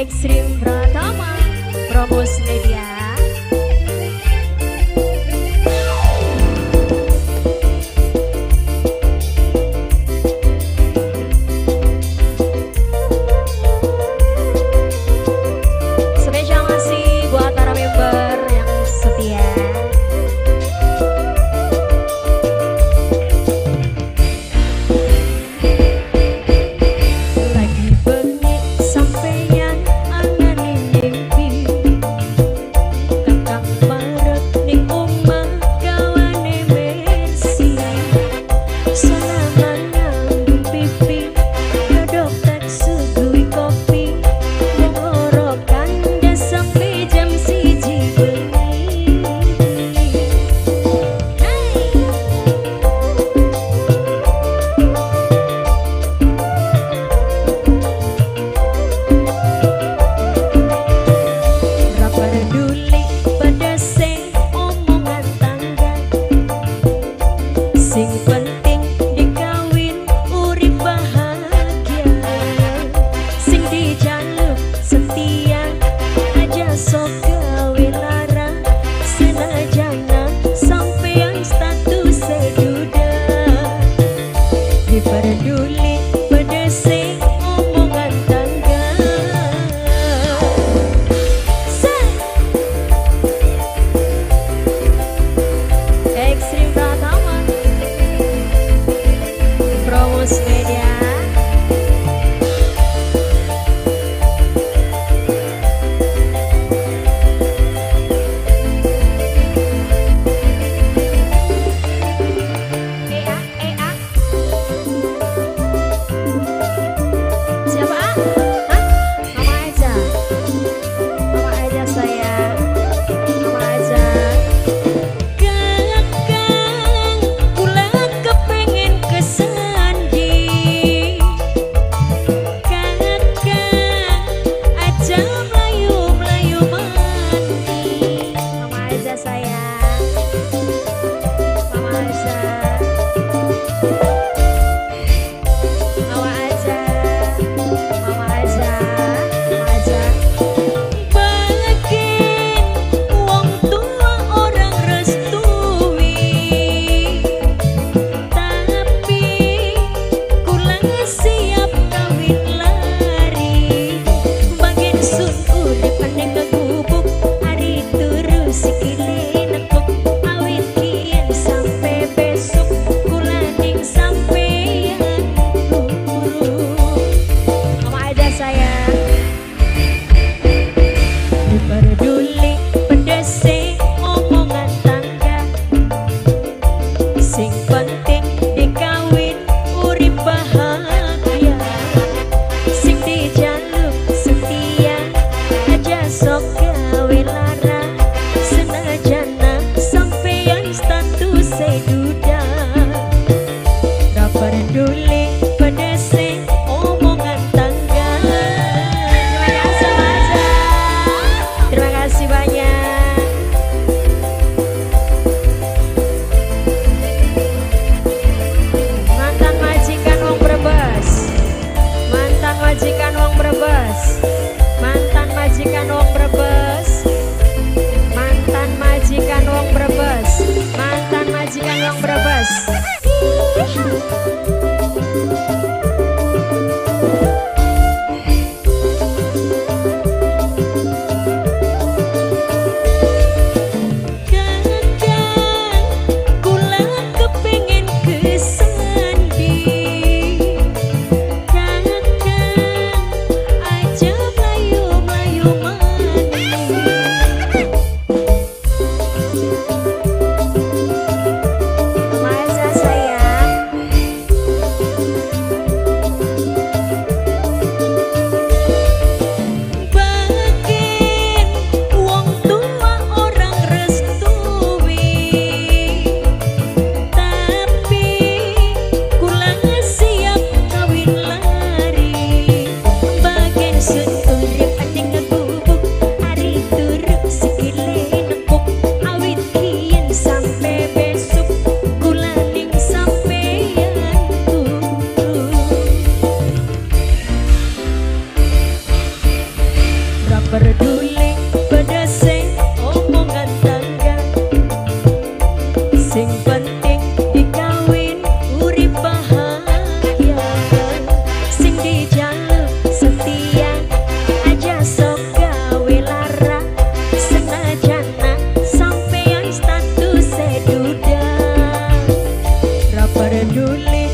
Ekstrim Pratama Promos Media. Spesial masih buat para member yang setia. Lagi bengi sampeyan anane mimpi, kakang marek ning omah gawane besi. Sonaman nganggo pipi, godhog tak suguhi kopi, wong loro kandha sampe jam 1 bengi. Ra peduli pada sing omongan tangga, sing penting dikawin urip bahagia, sing dijaluk setia aja sok gawe lara, senajana sampean status duda. Diperduli pada sing omongan tangga. Ekstrim Pratama Promos Media. Siapa? Hah? Mama aja. Mama aja sayang. Mama aja. Kakang, kula kepengen kesandi. Kakang, aja melayu-melayu mandi. Mama aja sayang. Mama aja. Mama aja. Mama aja. Mama aja. Bagian wong tua orang restui, tapi kula siap kawin lari. Bagian sun urip ning kegubuk, hari turu sikile nekuk, awit kian sampe besok kula ning sampeyan buru. Mama aja sayang. Diperduli pada sing omongan tangga, sing penting dikawin urip bahagia, sing dijaluk setia aja sok gawe lara, senajana sampeyan status duda. Ra peduli pada sing omongan tangga. Terima kasih Maza. Terima kasih banyak. Mantan majikan wong Brebes. Mantan majikan wong Brebes. Mantan majikan wong Brebes. Mantan majikan wong Brebes. Mantan majikan wong Brebes. Kakang, kula kepengen kesandi. Kakang, aja Sing penting dikawin urip bahagia, sing dijaluk setia aja sok gawe lara, senajana sampeyan status duda ra peduli